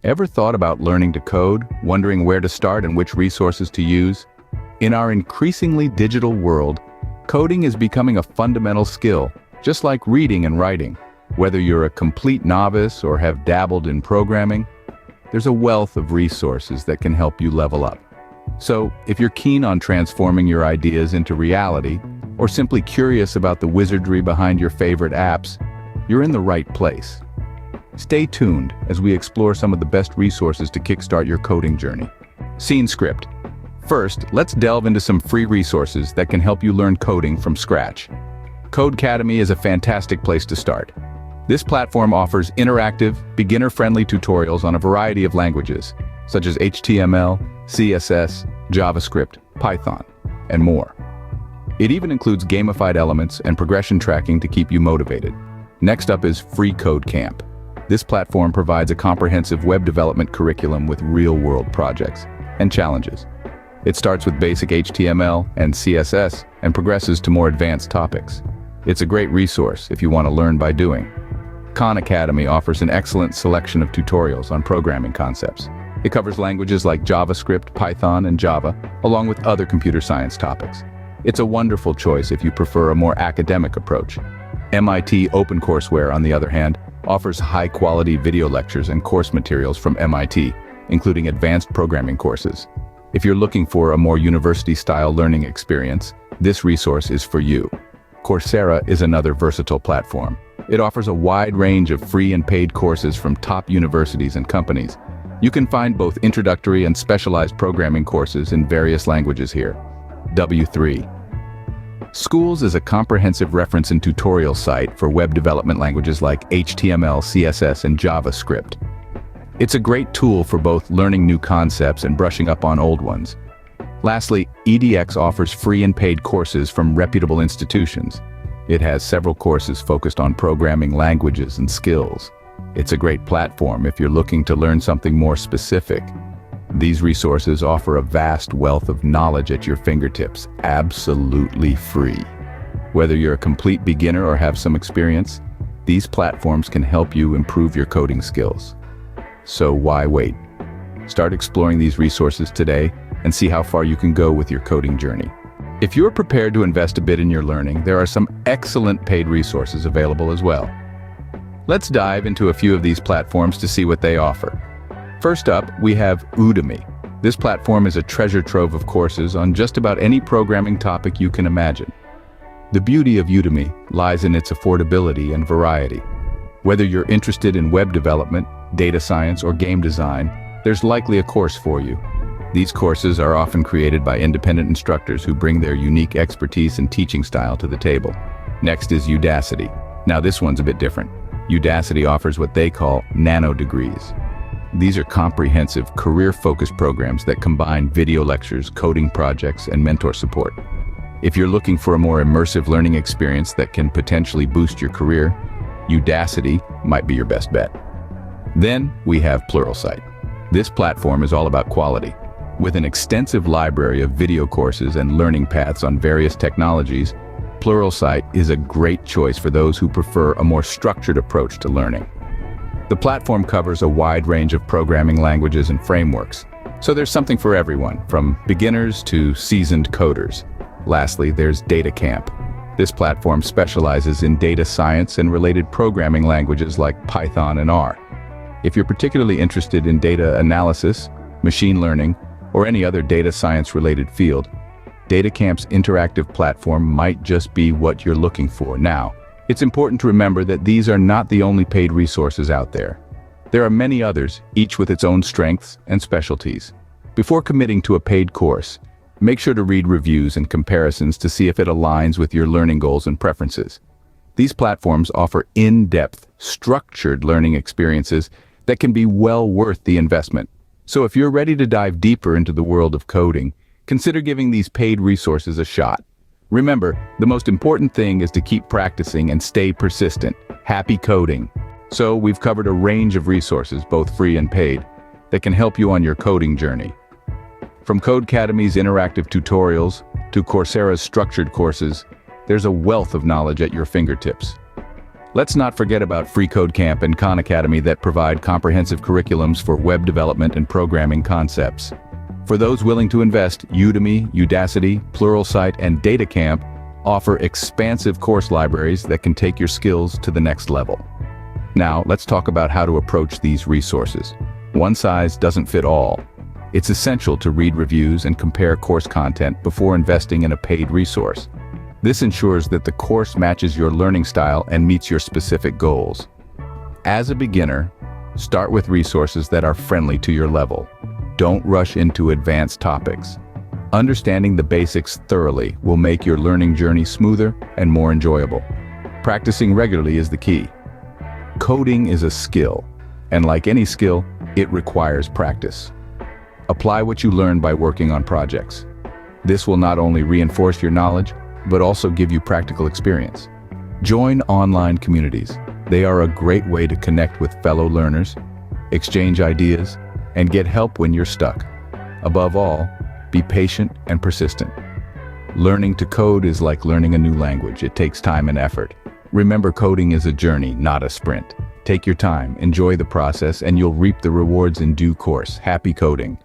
Ever thought about learning to code, wondering where to start and which resources to use? In our increasingly digital world, coding is becoming a fundamental skill, just like reading and writing. Whether you're a complete novice or have dabbled in programming, there's a wealth of resources that can help you level up. So, if you're keen on transforming your ideas into reality, or simply curious about the wizardry behind your favorite apps, you're in the right place. Stay tuned as we explore some of the best resources to kickstart your coding journey. Scene script. First, let's delve into some free resources that can help you learn coding from scratch. Codecademy is a fantastic place to start. This platform offers interactive, beginner-friendly tutorials on a variety of languages, such as HTML, CSS, JavaScript, Python, and more. It even includes gamified elements and progression tracking to keep you motivated. Next up is Free Code Camp. This platform provides a comprehensive web development curriculum with real-world projects and challenges. It starts with basic HTML and CSS and progresses to more advanced topics. It's a great resource if you want to learn by doing. Khan Academy offers an excellent selection of tutorials on programming concepts. It covers languages like JavaScript, Python, and Java, along with other computer science topics. It's a wonderful choice if you prefer a more academic approach. MIT OpenCourseWare, on the other hand, offers high-quality video lectures and course materials from MIT, including advanced programming courses. If you're looking for a more university-style learning experience, this resource is for you. Coursera is another versatile platform. It offers a wide range of free and paid courses from top universities and companies. You can find both introductory and specialized programming courses in various languages here. W3. Schools is a comprehensive reference and tutorial site for web development languages like HTML, CSS, and JavaScript. It's a great tool for both learning new concepts and brushing up on old ones. Lastly, EDX offers free and paid courses from reputable institutions. It has several courses focused on programming languages and skills. It's a great platform if you're looking to learn something more specific. These resources offer a vast wealth of knowledge at your fingertips, absolutely free. Whether you're a complete beginner or have some experience, these platforms can help you improve your coding skills. So why wait? Start exploring these resources today and see how far you can go with your coding journey. If you're prepared to invest a bit in your learning, there are some excellent paid resources available as well. Let's dive into a few of these platforms to see what they offer. First up, we have Udemy. This platform is a treasure trove of courses on just about any programming topic you can imagine. The beauty of Udemy lies in its affordability and variety. Whether you're interested in web development, data science, or game design, there's likely a course for you. These courses are often created by independent instructors who bring their unique expertise and teaching style to the table. Next is Udacity. Now this one's a bit different. Udacity offers what they call nano degrees. These are comprehensive, career-focused programs that combine video lectures, coding projects, and mentor support. If you're looking for a more immersive learning experience that can potentially boost your career, Udacity might be your best bet. Then we have Pluralsight. This platform is all about quality. With an extensive library of video courses and learning paths on various technologies, Pluralsight is a great choice for those who prefer a more structured approach to learning. The platform covers a wide range of programming languages and frameworks, so there's something for everyone, from beginners to seasoned coders. Lastly, there's DataCamp. This platform specializes in data science and related programming languages like Python and R. If you're particularly interested in data analysis, machine learning, or any other data science-related field, DataCamp's interactive platform might just be what you're looking for. Now, it's important to remember that these are not the only paid resources out there. There are many others, each with its own strengths and specialties. Before committing to a paid course, make sure to read reviews and comparisons to see if it aligns with your learning goals and preferences. These platforms offer in-depth, structured learning experiences that can be well worth the investment. So if you're ready to dive deeper into the world of coding, consider giving these paid resources a shot. Remember, the most important thing is to keep practicing and stay persistent. Happy coding! So we've covered a range of resources, both free and paid, that can help you on your coding journey. From Codecademy's interactive tutorials to Coursera's structured courses, there's a wealth of knowledge at your fingertips. Let's not forget about Free Code Camp and Khan Academy that provide comprehensive curriculums for web development and programming concepts. For those willing to invest, Udemy, Udacity, Pluralsight, and DataCamp offer expansive course libraries that can take your skills to the next level. Now, let's talk about how to approach these resources. One size doesn't fit all. It's essential to read reviews and compare course content before investing in a paid resource. This ensures that the course matches your learning style and meets your specific goals. As a beginner, start with resources that are friendly to your level. Don't rush into advanced topics. Understanding the basics thoroughly will make your learning journey smoother and more enjoyable. Practicing regularly is the key. Coding is a skill, and like any skill, it requires practice. Apply what you learn by working on projects. This will not only reinforce your knowledge, but also give you practical experience. Join online communities. They are a great way to connect with fellow learners, exchange ideas, and get help when you're stuck. Above all, be patient and persistent. Learning to code is like learning a new language. It takes time and effort. Remember, coding is a journey, not a sprint. Take your time, enjoy the process, and you'll reap the rewards in due course. Happy coding!